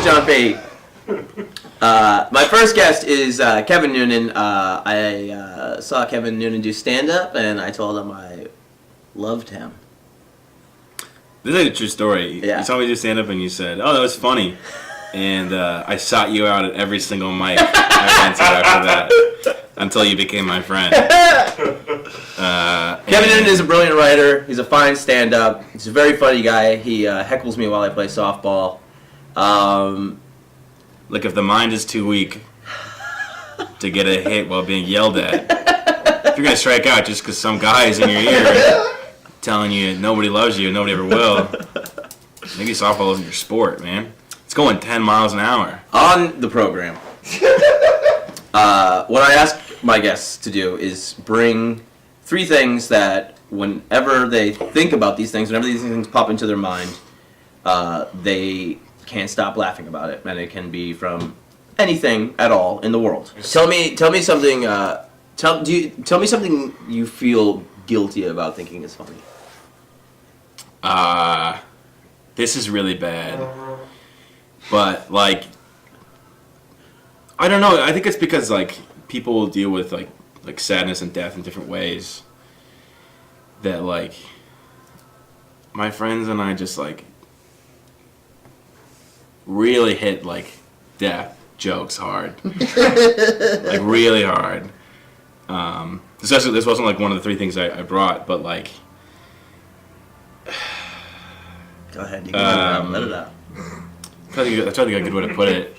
John Fahy. My first guest is Kevin Noonan. I saw Kevin Noonan do stand-up, and I told him I loved him. This is a true story. Yeah. You saw me do stand-up, and you said, "Oh, that was funny," and I sought you out at every single mic I went to after that until you became my friend. Kevin Noonan is a brilliant writer. He's a fine stand-up. He's a very funny guy. He heckles me while I play softball. Look, if the mind is too weak to get a hit while being yelled at, if you're going to strike out just because some guy is in your ear telling you nobody loves you and nobody ever will, maybe softball isn't your sport, man. It's going 10 miles an hour. On the program, what I ask my guests to do is bring 3 things that whenever they think about these things, whenever these things pop into their mind, they can't stop laughing about it, and it can be from anything at all in the world. Tell me something. Tell me something you feel guilty about thinking is funny. This is really bad, but like, I don't know. I think it's because like people deal with like sadness and death in different ways. That like my friends and I just like really hit like death jokes hard, like really hard. This wasn't like one of the 3 things I brought, but like. Go ahead, you can let it out. I try to think of a good way to put it.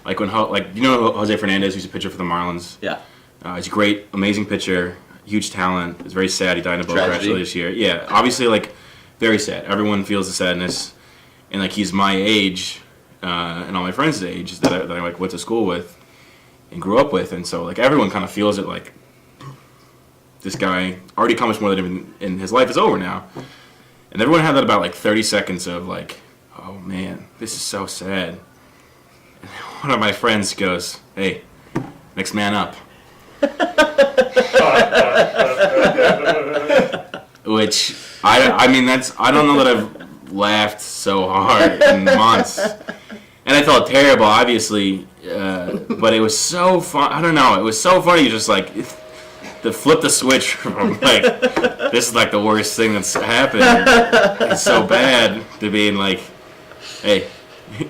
Like when you know Jose Fernandez, who's a pitcher for the Marlins. Yeah. He's a great, amazing pitcher, huge talent. It's very sad he died in a boat crash Tragedy. earlier this year. Yeah, obviously like very sad. Everyone feels the sadness. And like he's my age, and all my friends' age that I like went to school with, and grew up with, and so like everyone kind of feels it like this guy already accomplished more than him, and his life is over now, and everyone had that about like 30 seconds of like, oh man, this is so sad. And one of my friends goes, "Hey, next man up," which I mean I don't know that I've laughed so hard in months, and I felt terrible, obviously, but it was so fun. I don't know, it was so funny, just like to flip the switch from like this is like the worst thing that's happened, it's so bad, to being like, hey,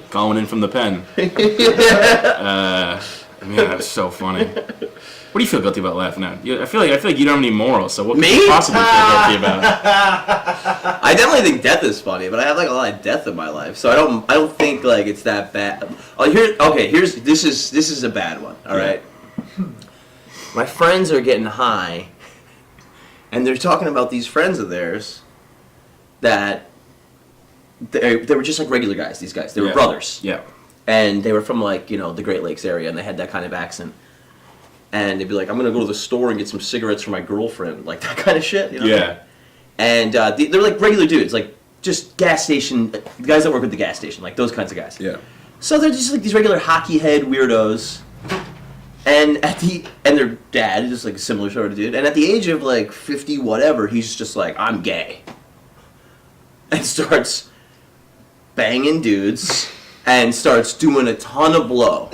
calling in from the pen. Man, that was so funny. What do you feel guilty about laughing at? I feel like you don't have any morals, so what could you possibly feel guilty about? I definitely think death is funny, but I have like a lot of death in my life, so I don't think like it's that bad. This is a bad one. All right. My friends are getting high, and they're talking about these friends of theirs that they were just like regular guys. These guys, they were brothers. Yeah. And they were from like the Great Lakes area, and they had that kind of accent. And they'd be like, "I'm gonna go to the store and get some cigarettes for my girlfriend," like that kind of shit. You know? Yeah. And they're like regular dudes, like just gas station guys that work at the gas station, like those kinds of guys. Yeah. So they're just like these regular hockey head weirdos. And their dad is just like a similar sort of dude. And at the age of like 50 whatever, he's just like, "I'm gay," and starts banging dudes and starts doing a ton of blow.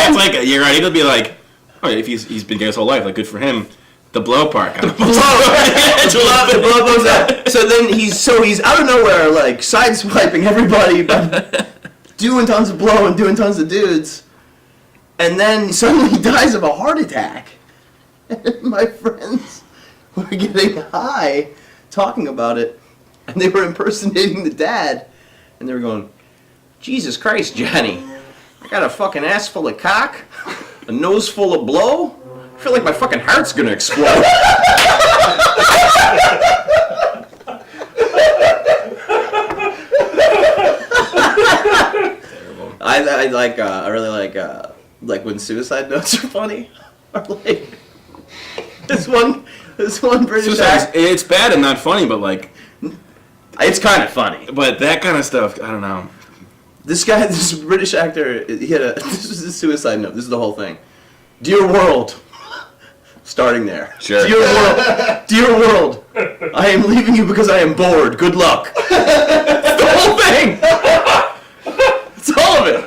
It's like, you're right, he'll be like, oh, if he's been gay his whole life, like, good for him. The blow part kind of the blow goes out. So then he's out of nowhere, like, sideswiping everybody by doing tons of blow and doing tons of dudes. And then suddenly he dies of a heart attack. And my friends were getting high talking about it, and they were impersonating the dad, and they were going, "Jesus Christ, Johnny, I got a fucking ass full of cock, a nose full of blow. I feel like my fucking heart's gonna explode." I really like when suicide notes are funny. Or like this one This one British actor. It's bad and not funny, but like, it's kind of funny. but that kind of stuff, I don't know. This guy, this British actor, he had a. This was a suicide note. This is the whole thing. Dear world. Starting there. Sure. Dear world, I am leaving you because I am bored. Good luck. That's the whole thing. That's all of it.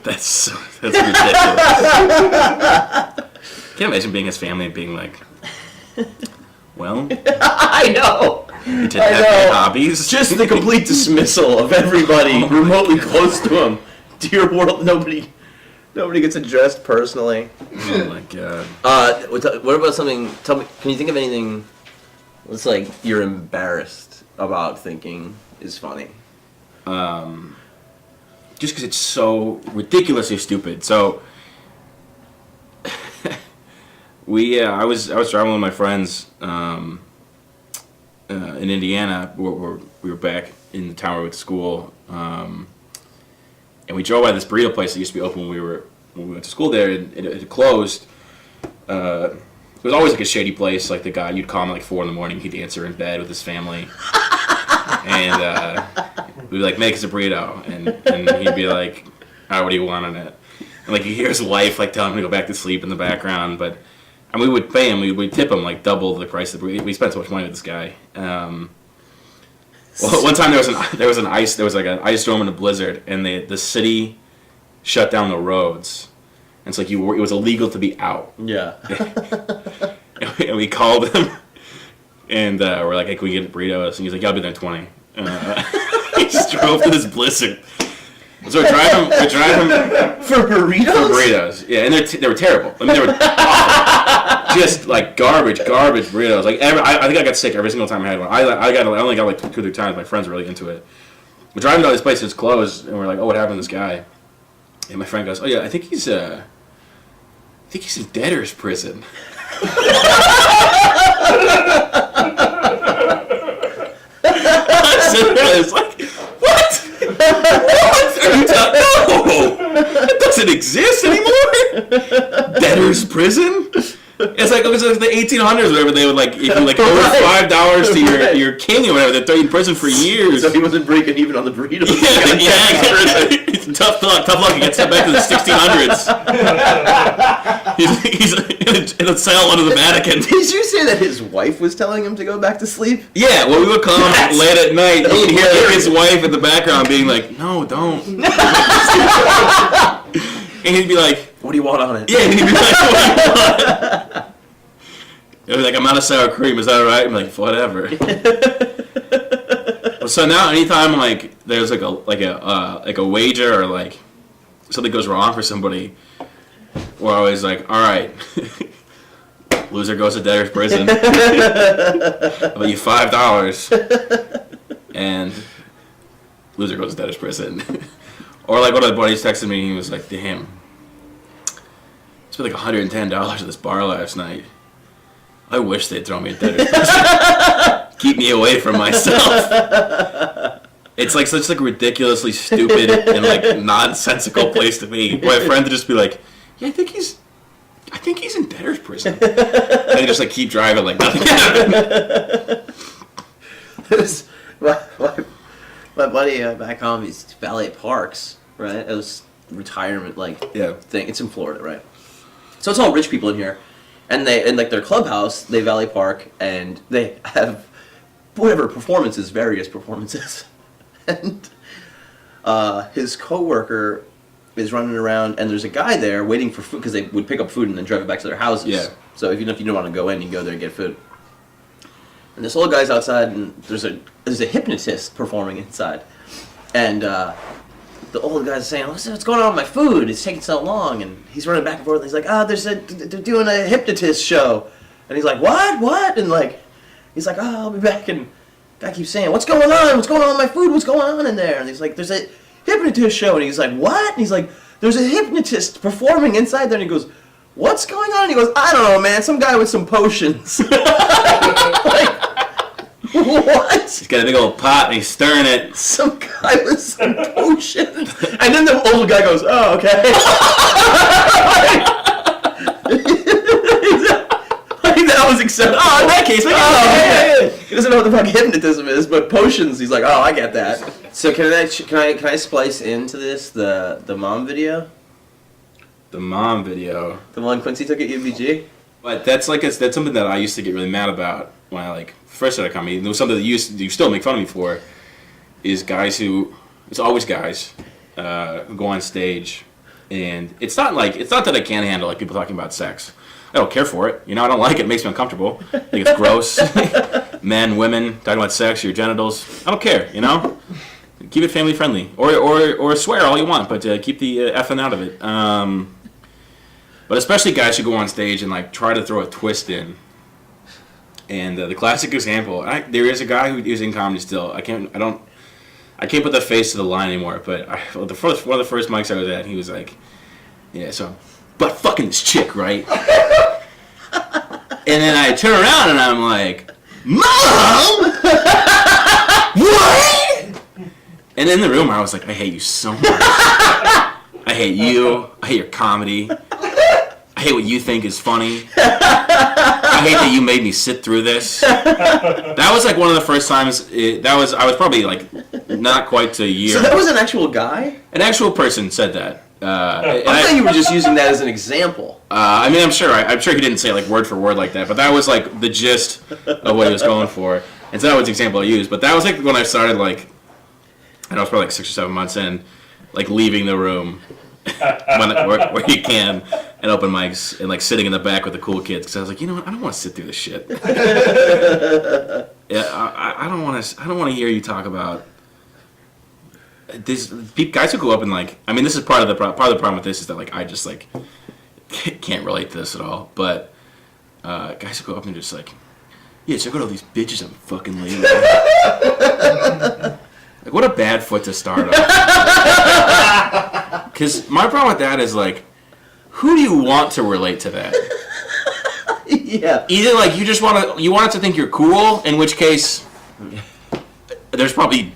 That's ridiculous. Can't imagine being his family and being like, well, I know. you didn't have any hobbies. Just the complete dismissal of everybody remotely close to him. Dear world, nobody gets addressed personally. Oh my god. What about something? Tell me. Can you think of anything? That's like you're embarrassed about thinking is funny. Just because it's so ridiculously stupid. So, I was traveling with my friends in Indiana. We were back in the town with school, and we drove by this burrito place that used to be open when we went to school there. And it had closed. It was always like a shady place. Like the guy, you'd call him at like 4 a.m. He'd answer in bed with his family, and we'd be like, make us a burrito, and he'd be like, all right, what do you want on it? And like you hear his wife like telling him to go back to sleep in the background, and we would pay him, we'd tip him like double the price of the burrito. We spent so much money with this guy. Well, one time there was an ice storm and a blizzard, and the city shut down the roads, and so like it was illegal to be out. Yeah. And we called him, and we're like, hey, can we get burritos? And he's like, yeah, I'll be there in 20. He just drove to this blizzard. So we're driving For burritos? for burritos. Yeah, and they were terrible. I mean, they were awful. Just like garbage burritos. Like I think I got sick every single time I had one. I only got like 2 or 3 times. My friends were really into it. We're driving to this place that's closed, and we're like, oh, what happened to this guy? And my friend goes, oh yeah, I think he's in debtor's prison. I was like, what? What are you talking? No, that doesn't exist anymore. Debtor's prison? It's like the 1800s, whatever. They would like if you like owe $5 to your king or whatever, they'd throw you in prison for years. So he wasn't breaking even on the burritos. Yeah. It's tough luck. He gets sent back to the 1600s. He's in a cell under the Vatican. Did you say that his wife was telling him to go back to sleep? Yeah, well, we would call him late at night. You'd hear his wife in the background being like, no, don't. And he'd be like, what do you want on it? yeah, and he'd be like, what do you want? He'd be like, I'm out of sour cream, is that all right? I'm like, whatever. So now anytime like there's like a wager or like something goes wrong for somebody, we're always like, all right, loser goes to debtor's prison. I'll bet you $5, and loser goes to debtor's prison. Or like one of the buddies texted me, he was like, damn, I spent like $110 at this bar last night. I wish they'd throw me in debtor's prison. Keep me away from myself. It's like such like ridiculously stupid and like nonsensical place to be. My friend would just be like, yeah, I think he's in debtor's prison. And they just like keep driving like nothing happened. My buddy back home, he's valet parks, right? It was retirement thing. It's in Florida, right? So it's all rich people in here, and like their clubhouse, they valet park, and they have whatever various performances, and his coworker is running around, and there's a guy there waiting for food because they would pick up food and then drive it back to their houses. Yeah. So if you don't want to go in, you can go there and get food. And this old guy's outside, and there's a hypnotist performing inside, and the old guy's saying, "What's going on with my food? It's taking so long." And he's running back and forth. And he's like, they're doing a hypnotist show," and he's like, "What?" And like, he's like, "Oh, I'll be back." And the guy keeps saying, "What's going on? What's going on with my food? What's going on in there?" And he's like, "There's a hypnotist show." And he's like, "What?" And he's like, "There's a hypnotist performing inside there." And he goes, "What's going on?" And he goes, "I don't know, man. Some guy with some potions." Like, what? He's got a big old pot and he's stirring it. Some guy with some potion. And then the old guy goes, "Oh, okay." so. Oh, in that case, He doesn't know what the fuck hypnotism is, but potions, he's like, oh, I get that. So can I splice into this the mom video? The mom video. The one Quincy took at UBG? But that's something that I used to get really mad about when I first started comedy. It was something that you still make fun of me for. Is guys who, it's always guys who go on stage, and it's not that I can't handle people talking about sex. I don't care for it. I don't like it. It makes me uncomfortable. I think it's gross. Men, women talking about sex, your genitals. I don't care. Keep it family friendly, or swear all you want, but keep the effing out of it. But especially guys who go on stage and try to throw a twist in. And the classic example, there is a guy who is in comedy still. I can't put the face to the line anymore. But one of the first mics I was at, he was like, "Yeah, so, but fucking this chick, right?" And then I turn around and I'm like, "Mom, what?" And in the room, I was like, "I hate you so much. I hate you. I hate your comedy. I hate what you think is funny. I hate that you made me sit through this." That was one of the first times. I was probably not quite a year. So that was an actual guy? An actual person said that. I thought you were just using that as an example. I'm sure he didn't say it word for word like that, but that was the gist of what he was going for. And so that was the example I used. But that was when I started and I was probably 6 or 7 months in, leaving the room where you can, and open mics, and sitting in the back with the cool kids, because I was like, you know what, I don't want to sit through this shit. Yeah, I don't want to hear you talk about this. Guys who go up and this is part of the problem with this is that I just can't relate to this at all. But guys who go up and just yeah, check out all these bitches I'm fucking laying with. What a bad foot to start on. Because my problem with that is who do you want to relate to that? Yeah. Either you want it to think you're cool, in which case there's probably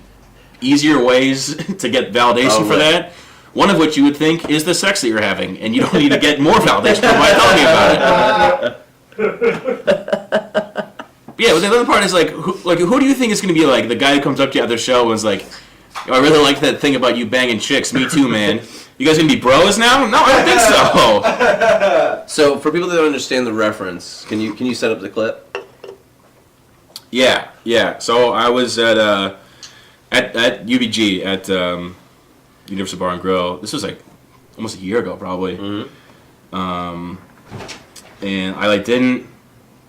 easier ways to get validation for that. One of which you would think is the sex that you're having, and you don't need to get more validation by telling me about it. Yeah, but the other part is who do you think is going to be the guy who comes up to you at their show and is I really like that thing about you banging chicks. Me too, man. You guys gonna be bros now? No, I don't think so. So for people that don't understand the reference, can you set up the clip? Yeah. So I was at UBG at Universal Bar and Grill. This was almost a year ago, probably. Mm-hmm. And I didn't.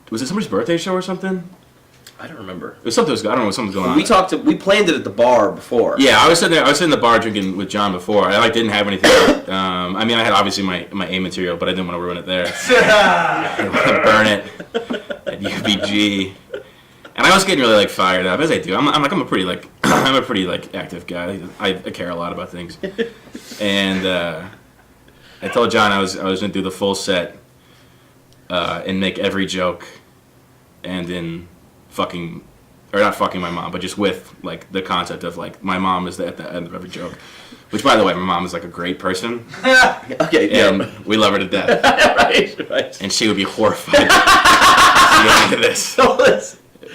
Was it somebody's birthday show or something? I don't remember. It was something. I don't know. Something was going on. We planned it at the bar before. Yeah, I was sitting in the bar drinking with John before. I didn't have anything. I had obviously my A material, but I didn't want to ruin it there. I didn't want to burn it at UBG. And I was getting really fired up, as I do. I'm a pretty I'm a pretty active guy. I care a lot about things. And I told John I was gonna do the full set and make every joke, and in not fucking my mom, but just with the concept of my mom is at the end of every joke. Which, by the way, my mom is a great person. Okay, and we love her to death. right. And she would be horrified to get into this.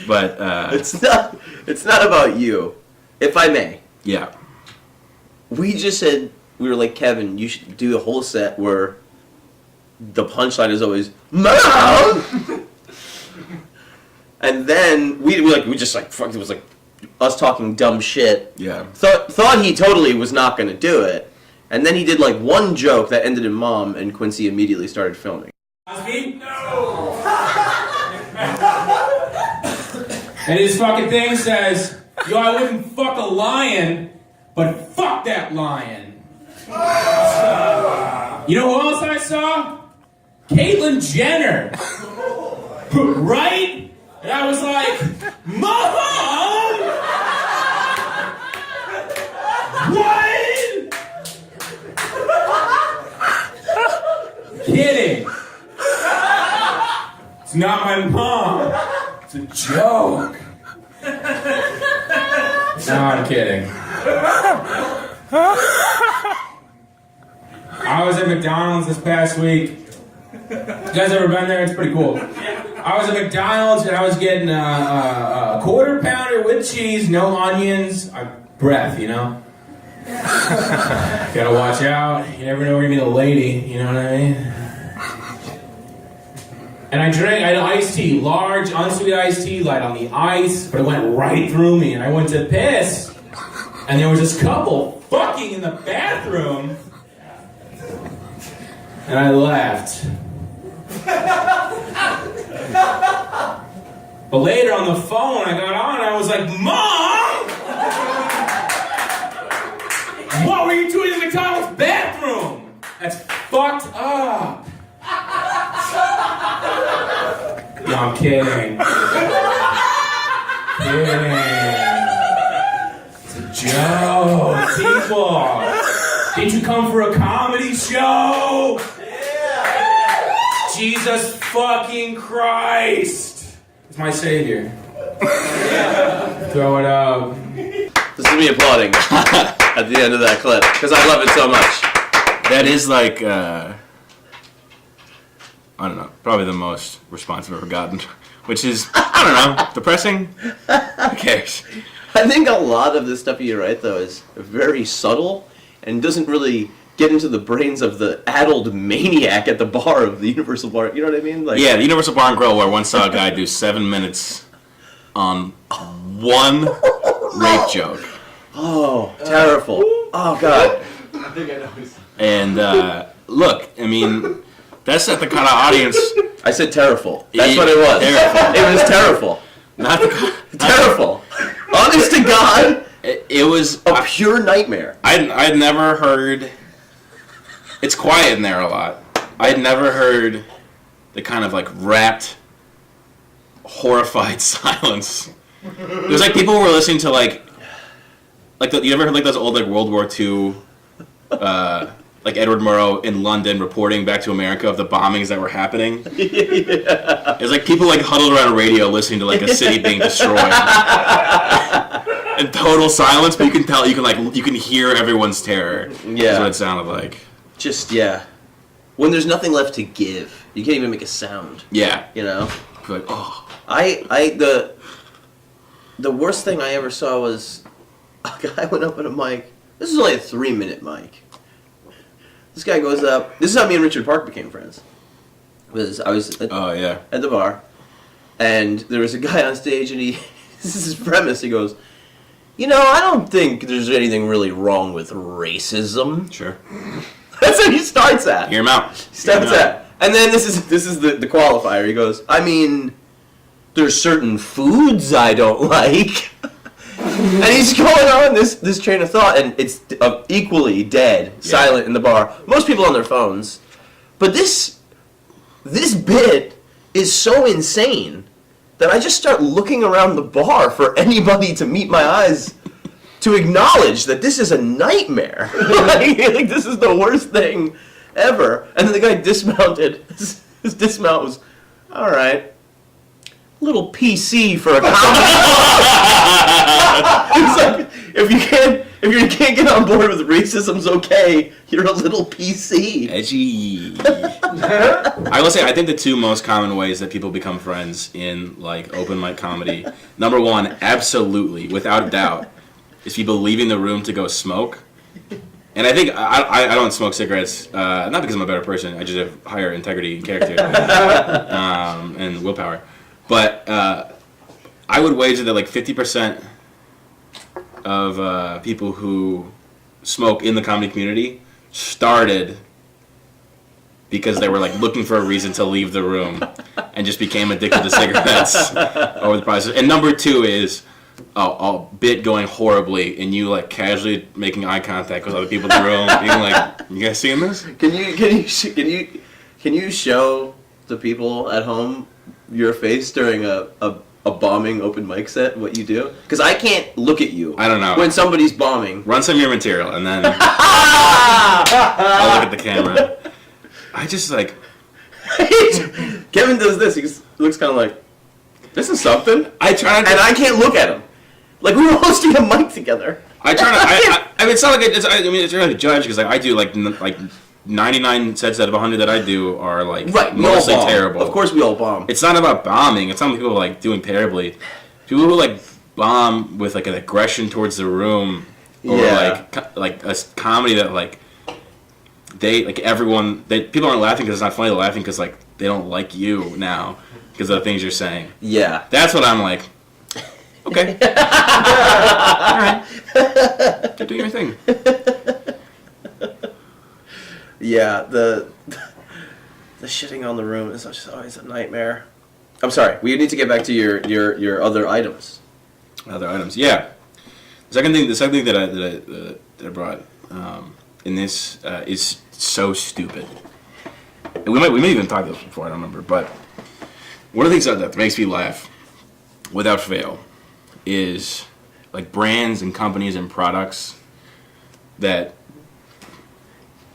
But it's not about you, if I may. Yeah. We just said we were Kevin, you should do a whole set where the punchline is always Mom. And then we just fuck, it was us talking dumb shit. Yeah. Thought he totally was not going to do it. And then he did one joke that ended in Mom, and Quincy immediately started filming. No! And his fucking thing says, yo, I wouldn't fuck a lion, but fuck that lion. You know who else I saw? Caitlyn Jenner. Right? And I was like, Mom! What? Kidding. It's not my mom. It's a joke. No, I'm kidding. I was at McDonald's this past week. You guys ever been there? It's pretty cool. I was at McDonald's and I was getting a quarter pounder with cheese, no onions, breath, you know? Gotta watch out. You never know where you meet a lady, you know what I mean? And I had an iced tea, large, unsweet iced tea, light on the ice, but it went right through me, and I went to piss, and there was this couple fucking in the bathroom, and I left. But later on the phone, I got on, and I was like, Mom! What were you doing in the McDonald's bathroom? That's fucked up. No, I'm kidding. Kidding. It's a joke. People, did you come for a comedy show? Jesus fucking Christ is my savior. Throw it up. This is me applauding at the end of that clip because I love it so much. That is like, I don't know, probably the most response I've ever gotten, which is, I don't know, depressing. Who cares? I think a lot of the stuff you write, though, is very subtle and doesn't really get into the brains of the addled maniac at the bar of the Universal Bar. You know what I mean? Like, Yeah, the Universal Bar and Grill, where I once saw a guy do 7 minutes on one rape joke. Oh, terrible. Oh, God. I think I know who's... And, look, I mean, that's not the kind of audience... I said terrible. That's what it was. Terrible. It was terrible. Not the Terrible. Honest to God, it was a pure nightmare. I'd never heard. It's quiet in there a lot. I'd never heard the kind of like rapt, horrified silence. It was like people were listening to like you ever heard like those old like World War II, like Edward Murrow in London reporting back to America of the bombings that were happening. Yeah. It was like people like huddled around a radio listening to like a city being destroyed. In total silence, but you can tell, you can hear everyone's terror. Yeah. That's what it sounded like. Just, yeah. When there's nothing left to give, you can't even make a sound. Yeah. You know? You're like, oh. The worst thing I ever saw was a guy went up at a mic. This is only a 3-minute mic. This guy goes up. This is how me and Richard Park became friends. I was at the bar, and there was a guy on stage, and this is his premise. He goes, "You know, I don't think there's anything really wrong with racism." Sure. That's what he starts at. Hear him out. Starts at. And then this is the qualifier. He goes, "I mean, there's certain foods I don't like." And he's going on this train of thought, and it's equally dead, silent in the bar. Most people on their phones. But this bit is so insane that I just start looking around the bar for anybody to meet my eyes to acknowledge that this is a nightmare. like this is the worst thing ever. And then the guy dismounted. His dismount was, all right, little PC for a comedy. It's like, if you can't get on board with racism's okay, you're a little PC. Edgy. I will say, I think the two most common ways that people become friends in like open mic comedy, number one, absolutely, without a doubt, is people leaving the room to go smoke. And I think I don't smoke cigarettes, not because I'm a better person. I just have higher integrity and character and willpower. But I would wager that like 50% of people who smoke in the comedy community started because they were like looking for a reason to leave the room and just became addicted to cigarettes over the process. And number two is a bit going horribly and you like casually making eye contact with other people in the room, being like, "You guys seeing this?" Can you show the people at home your face during a bombing open mic set, what you do? Because I can't look at you. I don't know. When somebody's bombing. Run some of your material and then I'll look at the camera. I just like... Kevin does this. He looks kind of like, this is something. I try to... And I can't look at him. Like we were hosting a mic together. I try to... I mean, it's not like... It's not like a judge because like, I do like 99 sets out of 100 that I do are like Right, mostly terrible. Of course we all bomb. It's not about bombing. It's not people like doing terribly. People who like bomb with like an aggression towards the room, or like a comedy that like they like everyone. People aren't laughing because it's not funny. They're laughing because like they don't like you now because of the things you're saying. Yeah. That's what I'm like. Okay. All right. Keep doing your thing. Yeah, the shitting on the room is just always a nightmare. I'm sorry. We need to get back to your other items. Other items, yeah. The second thing that I brought in this is so stupid. And we may even talk about this before. I don't remember, but one of the things that makes me laugh, without fail, is like brands and companies and products that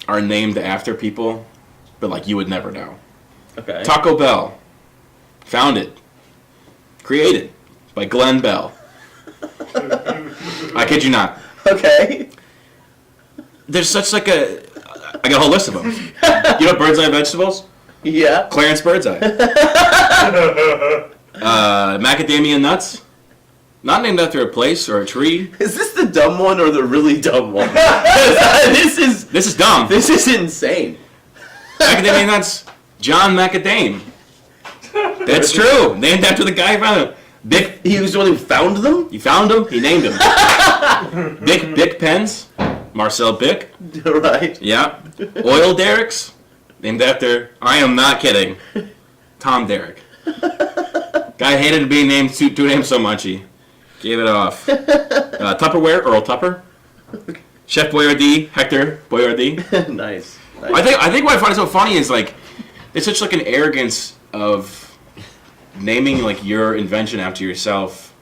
are named after people, but like you would never know. Okay. Taco Bell, founded, created by Glenn Bell. I kid you not. Okay. There's such like I got a whole list of them. You know Bird's Eye Vegetables? Yeah. Clarence Birdseye. Macadamia Nuts. Not named after a place or a tree. Is this the dumb one or the really dumb one? This is dumb. This is insane. Macadamia Nuts. John Macadame. That's true. Named after the guy who found them. He was the one who found them? He found them. He named them. Bic pens. Marcel Bic. Right. Yeah. Oil derricks. Named after, I am not kidding, Tom Derrick. Guy hated being named two names so much he gave it off. Tupperware, Earl Tupper. Chef Boyardee, Hector Boyardee. Nice. I think what I find so funny is like it's such like an arrogance of naming like your invention after yourself.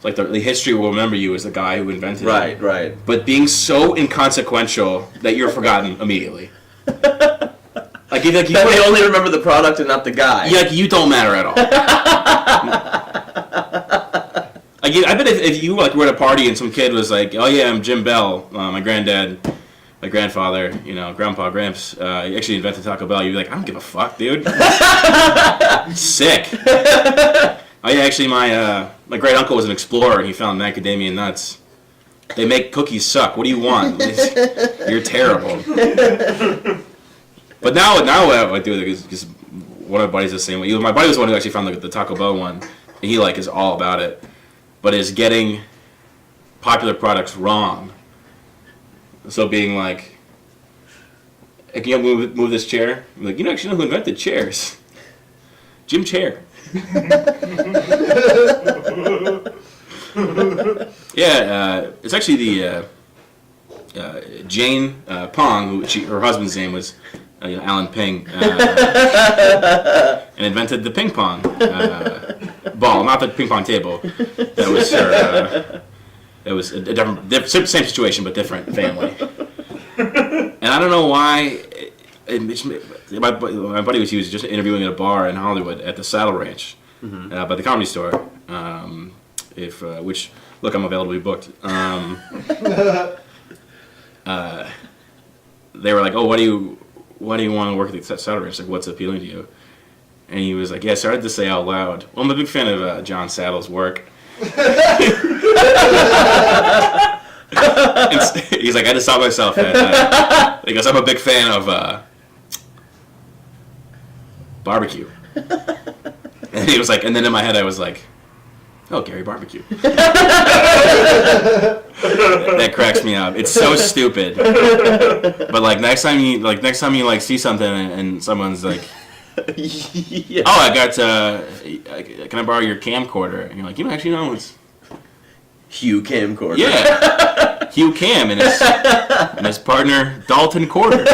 Like the history will remember you as the guy who invented it. Right. But being so inconsequential that you're forgotten immediately. Like they only remember the product and not the guy. Yeah, like you don't matter at all. Like I bet if you like were at a party and some kid was like, "Oh yeah, I'm Jim Bell, my grandfather, you know, Grandpa Gramps, he actually invented Taco Bell," you'd be like, "I don't give a fuck, dude." Sick. Oh yeah, actually my great uncle was an explorer and he found macadamia nuts. They make cookies suck. What do you want? You're terrible. But now what I do is one of my buddies is the same way. My buddy was the one who actually found the Taco Bell one, and he like is all about it, but is getting popular products wrong. So being like, "Hey, can you move this chair?" I'm like, "You actually know who invented chairs? Jim Chair." Yeah, it's actually the Jane Pong, her husband's name was Alan Ping, and invented the ping pong ball, not the ping pong table. That was her. It was a different, same situation but different family. And I don't know why. My buddy he was just interviewing at a bar in Hollywood at the Saddle Ranch, by the Comedy Store. Which look, I'm available to be booked. They were like, "Oh, why do you want to work at the Saddle Ranch? Like, what's appealing to you?" And he was like, "Yeah, I started to say out loud, well, I'm a big fan of John Saddle's work." He's like, "I just saw myself at, he goes, I'm a big fan of barbecue." And he was like, and then in my head I was like, "Oh, Gary Barbecue." That cracks me up. It's so stupid. But like next time you see something and someone's like, Yeah. "Oh, I got can I borrow your camcorder?" And you're like, actually no, it's Hugh Camcorder. Yeah. Hugh Cam and his partner Dalton Corder.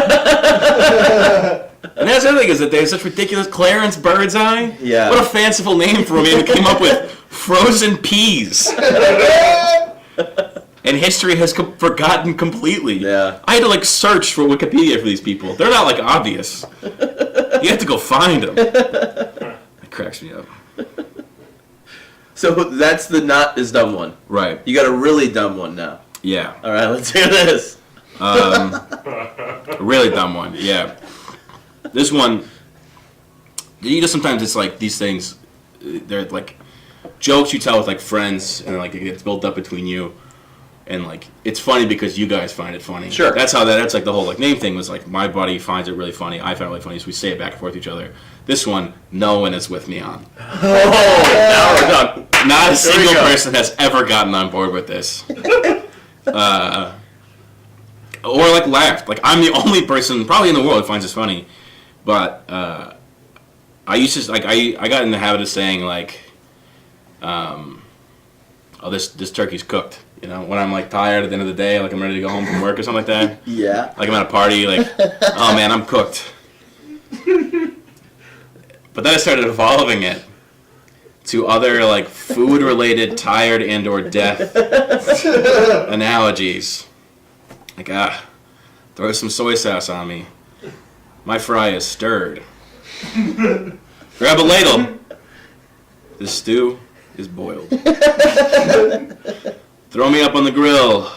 And that's the other thing is that they have such ridiculous Clarence Birdseye. Yeah. What a fanciful name for a man who came up with frozen peas. And history has forgotten completely. Yeah. I had to search for Wikipedia for these people. They're not obvious. You have to go find them. That cracks me up. So that's the not as dumb one. Right. You got a really dumb one now. Yeah. All right, let's hear this. A really dumb one, yeah. This one, you know, sometimes it's like these things, they're like jokes you tell with like friends, and like it gets built up between you, and like it's funny because you guys find it funny. Sure. That's like the whole like name thing was like my buddy finds it really funny, I find it really funny, so we say it back and forth to each other. This one, no one is with me on. Now we're done. Not a single person has ever gotten on board with this. Or like laughed. Like I'm the only person probably in the world who finds this funny. But I used to like I got in the habit of saying like, oh this turkey's cooked. You know, when I'm like tired at the end of the day, like I'm ready to go home from work or something like that. Yeah. Like I'm at a party, like, oh man, I'm cooked. But then I started evolving it to other like food related tired and or death analogies. Like throw some soy sauce on me. My fry is stirred. Grab a ladle. This stew is boiled. Throw me up on the grill.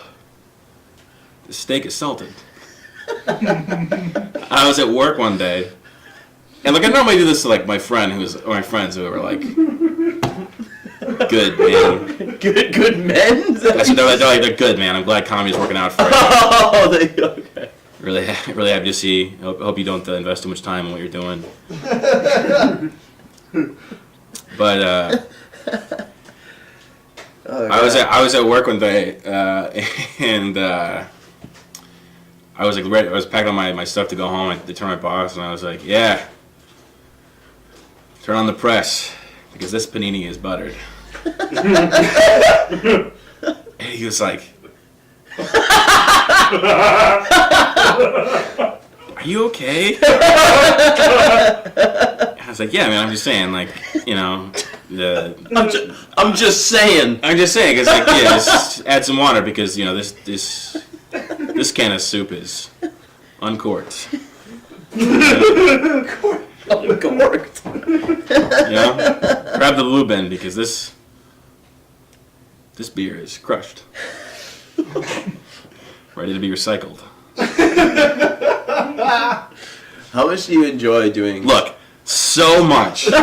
The steak is salted. I was at work one day, and like I normally do this to like my friends who are like, good man. Good men? They're good, man. I'm glad comedy's working out for you. Oh, okay. Really happy to see. Hope you don't invest too much time in what you're doing. But I was at work one day, and I was like ready. I was packing up my stuff to go home. I turned my boss, and I was like, "Yeah, turn on the press because this panini is buttered." And he was like, "Are you okay?" I was like, "Yeah, man. I'm just saying, like, you know, I'm just saying. I'm just saying, cause like, yeah, just add some water because you know this can of soup is uncorked. Uncorked. You know, grab the blue bin because this beer is crushed, ready to be recycled." How much do you enjoy doing? Look, so much. So much.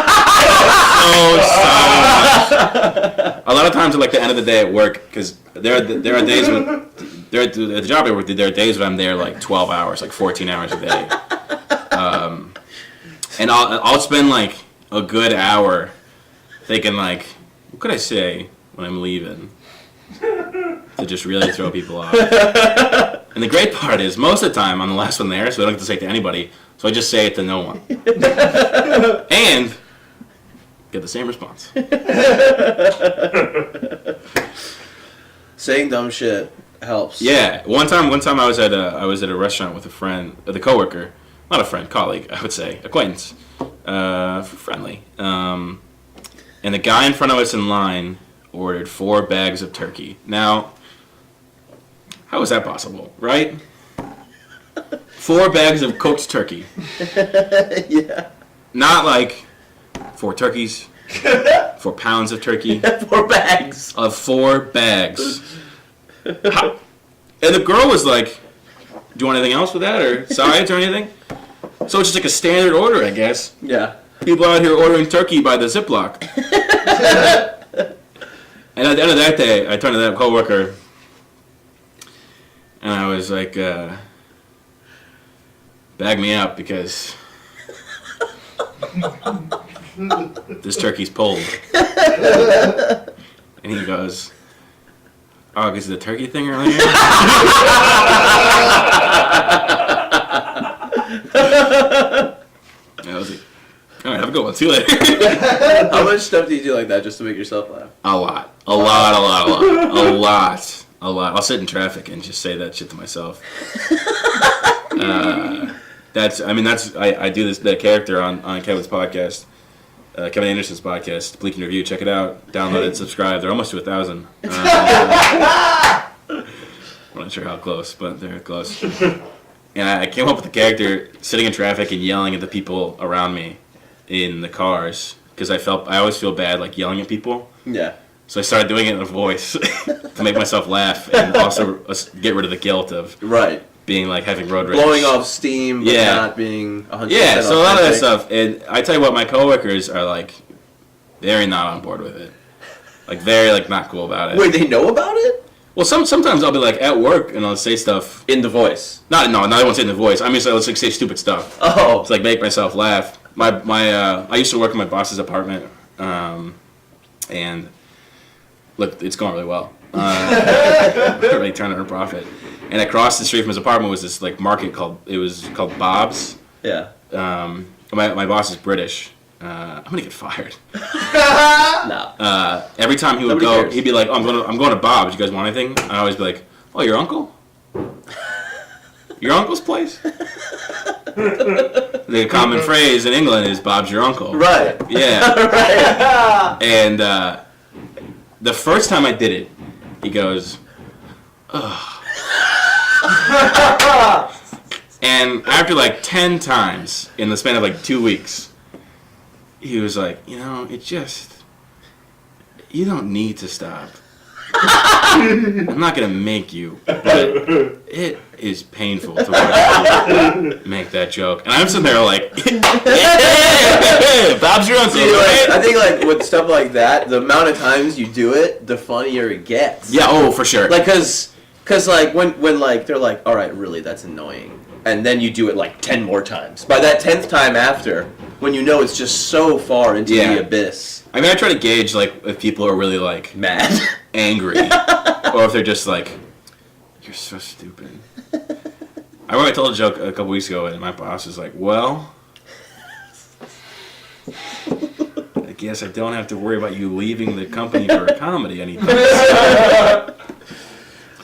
A lot of times at like the end of the day at work, because there are days when at the job I work, there are days when I'm there like 12 hours, like 14 hours a day, and I'll spend like a good hour thinking like, what could I say when I'm leaving to just really throw people off. And the great part is most of the time I'm the last one there, so I don't get to say it to anybody. So I just say it to no one. And get the same response. Saying dumb shit helps. Yeah. One time I was at a restaurant with a friend, a coworker, not a friend, colleague, I would say, acquaintance, friendly. And the guy in front of us in line ordered 4 bags of turkey. Now, how is that possible, right? 4 bags of cooked turkey. Yeah. Not like 4 turkeys, 4 pounds of turkey. 4 bags. Of 4 bags. How? And the girl was like, "Do you want anything else with that, or sides or anything?" So it's just like a standard order, I guess. Yeah. People out here ordering turkey by the Ziploc. And at the end of that day, I turned to that coworker, and I was like, "Bag me up because this turkey's pulled." And he goes, "Oh, because of the turkey thing earlier?" And I was like, "All right, have a good one. See you later." How much stuff do you do like that just to make yourself laugh? A lot. I'll sit in traffic and just say that shit to myself. I do that character on Kevin's podcast, Kevin Anderson's podcast, Bleak and Review. Check it out. Download it, subscribe. They're almost to 1,000. I'm not sure how close, but they're close. And I came up with the character sitting in traffic and yelling at the people around me in the cars because I always feel bad like yelling at people. Yeah. So I started doing it in a voice to make myself laugh and also get rid of the guilt of Right. being like having road rage. Blowing off steam, but Yeah. not being 100% Yeah, so a lot of that authentic. stuff. And I tell you what, my coworkers are like very not on board with it. Like very like not cool about it. Wait, they know about it? Well, sometimes I'll be like at work and I'll say stuff. In the voice. No, I won't say in the voice. I mean, so let's like say stupid stuff. Oh. To like make myself laugh. I used to work in my boss's apartment, and look, it's going really well. Really trying to earn profit. And across the street from his apartment was this like market called Bob's. Yeah. My boss is British. I'm gonna get fired. No. Every time he would Nobody go, cares. he'd be like, "Oh, I'm going to Bob's. You guys want anything?" I always be like, "Oh, your uncle? Your uncle's place?" The common phrase in England is "Bob's your uncle." Right. Yeah. Right. And the first time I did it, he goes, "Ugh." And after like 10 times in the span of like 2 weeks, he was like, "You know, you don't need to stop. I'm not going to make you, but it is painful to watch you make that joke." And I'm sitting there like, Bob's your uncle, See, like, right? I think like with stuff like that, the amount of times you do it, the funnier it gets. Yeah, oh, for sure. Like, cause like when like they're like, all right, really, that's annoying, and then you do it like 10 more times. By that 10th time after, when you know it's just so far into the abyss, I mean, I try to gauge, like, if people are really, like, mad, angry, or if they're just like, "You're so stupid." I remember I told a joke a couple weeks ago, and my boss was like, "Well, I guess I don't have to worry about you leaving the company for a comedy anytime soon."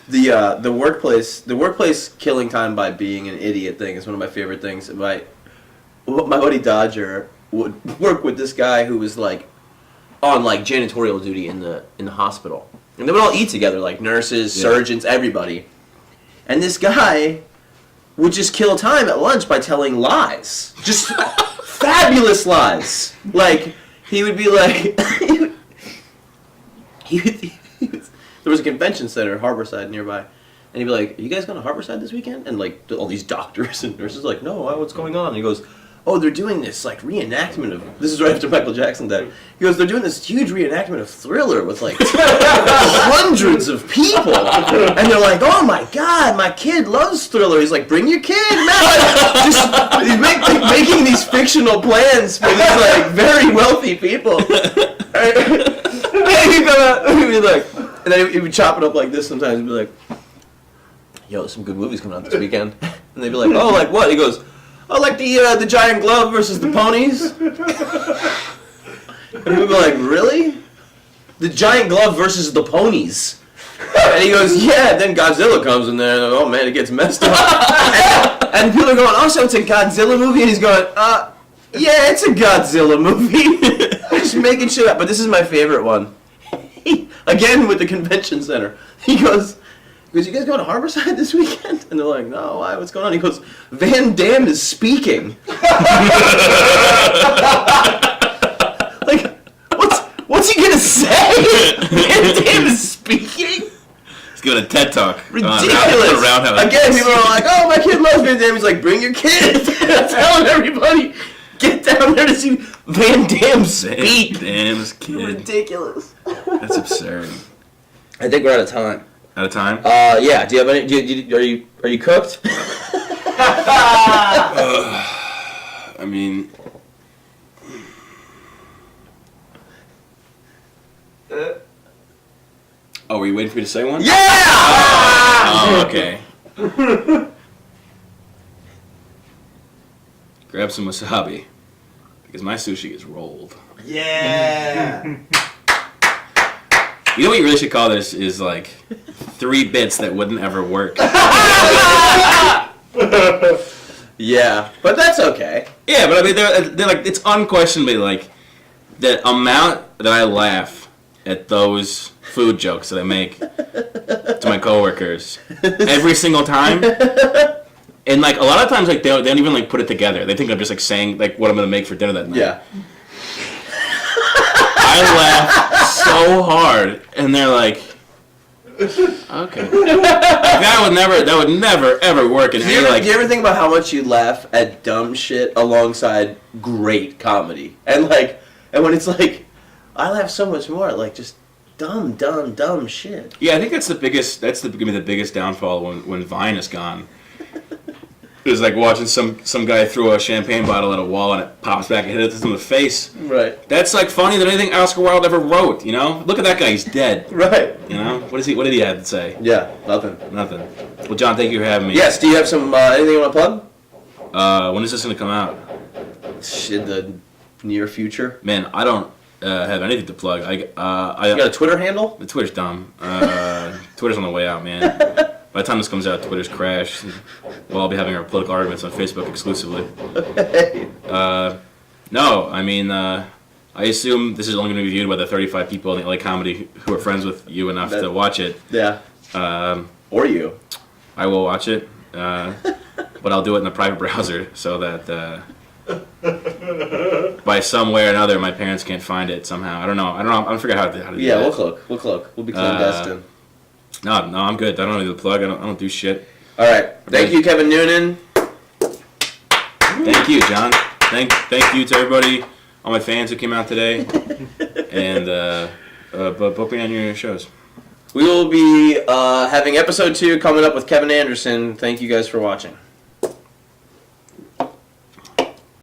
The workplace killing time by being an idiot thing is one of my favorite things. My buddy Dodger would work with this guy who was like on like janitorial duty in the hospital, and they would all eat together, like nurses, surgeons, everybody. And this guy would just kill time at lunch by telling lies, just fabulous lies. Like he would be like, there was a convention center, Harborside nearby, and he'd be like, "Are you guys going to Harborside this weekend?" And like all these doctors and nurses like, "No, what's going on?" And he goes, "Oh, they're doing this like reenactment of," this is right after Michael Jackson died. He goes, "They're doing this huge reenactment of Thriller with like hundreds of people," and they're like, "Oh my God, my kid loves Thriller." He's like, "Bring your kid, man!" Just he's making these fictional plans for these like very wealthy people. And he'd be like, and then he would chop it up like this sometimes. He'd be like, "Yo, there's some good movies coming out this weekend," and they'd be like, "Oh, like what?" He goes, "Oh, like the Giant Glove versus the Ponies." And we'd be like, "Really? The Giant Glove versus the Ponies?" And he goes, "Yeah." Then Godzilla comes in there, and oh man, it gets messed up. And people are going, "Oh, so it's a Godzilla movie?" And he's going, "Yeah, it's a Godzilla movie." Just making shit up. But this is my favorite one. Again with the convention center. He goes, "You guys going to Harborside this weekend?" And they're like, "No, why? What's going on?" He goes, "Van Damme is speaking." Like, what's he gonna say? Van Damme is speaking? He's giving a TED Talk. Ridiculous. Roundhouse. Again, people are like, "Oh, my kid loves Van Damme." He's like, "Bring your kid." Telling everybody, get down there to see Van Damme speak. Van Damme's kid. Ridiculous. That's absurd. I think we're out of time. Out of time? Yeah. Do you have any? Are you cooked? I mean... Oh, were you waiting for me to say one? Yeah. Oh, okay. Grab some wasabi, because my sushi is rolled. Yeah. You know what you really should call this is like 3 bits that wouldn't ever work. Yeah, but that's okay. Yeah, but I mean, they're like, it's unquestionably like the amount that I laugh at those food jokes that I make to my coworkers every single time. And like a lot of times, like they don't even like put it together. They think I'm just like saying like what I'm gonna make for dinner that night. Yeah. I laugh so hard, and they're like, Okay. That would never ever work in Do any you ever think about how much you laugh at dumb shit alongside great comedy? And when it's like, I laugh so much more at like just dumb shit. Yeah, I think that's gonna be the biggest downfall when Vine is gone. It's like watching some guy throw a champagne bottle at a wall and it pops back and hits him in the face. Right. That's like funnier than anything Oscar Wilde ever wrote, you know? Look at that guy, he's dead. Right. You know? What did he have to say? Yeah, nothing. Nothing. Well, John, thank you for having me. Yes, do you have some anything you want to plug? When is this gonna come out? In the near future. Man, I don't have anything to plug. You got a Twitter handle? The Twitter's dumb. Twitter's on the way out, man. By the time this comes out, Twitter's crashed. We'll all be having our political arguments on Facebook exclusively. No, I mean, I assume this is only going to be viewed by the 35 people in the LA Comedy who are friends with you enough to watch it. Yeah. Or you. I will watch it, but I'll do it in a private browser so that by some way or another my parents can't find it somehow. I don't know. I'm figure out how to do Yeah, that. we'll cloak. We'll be clandestine. No, I'm good. I don't need the plug. I don't do shit. All right. Thank you, Kevin Noonan. Thank you, John. Thank you to everybody, all my fans who came out today, and but book me on your shows. We will be having episode 2 coming up with Kevin Anderson. Thank you guys for watching.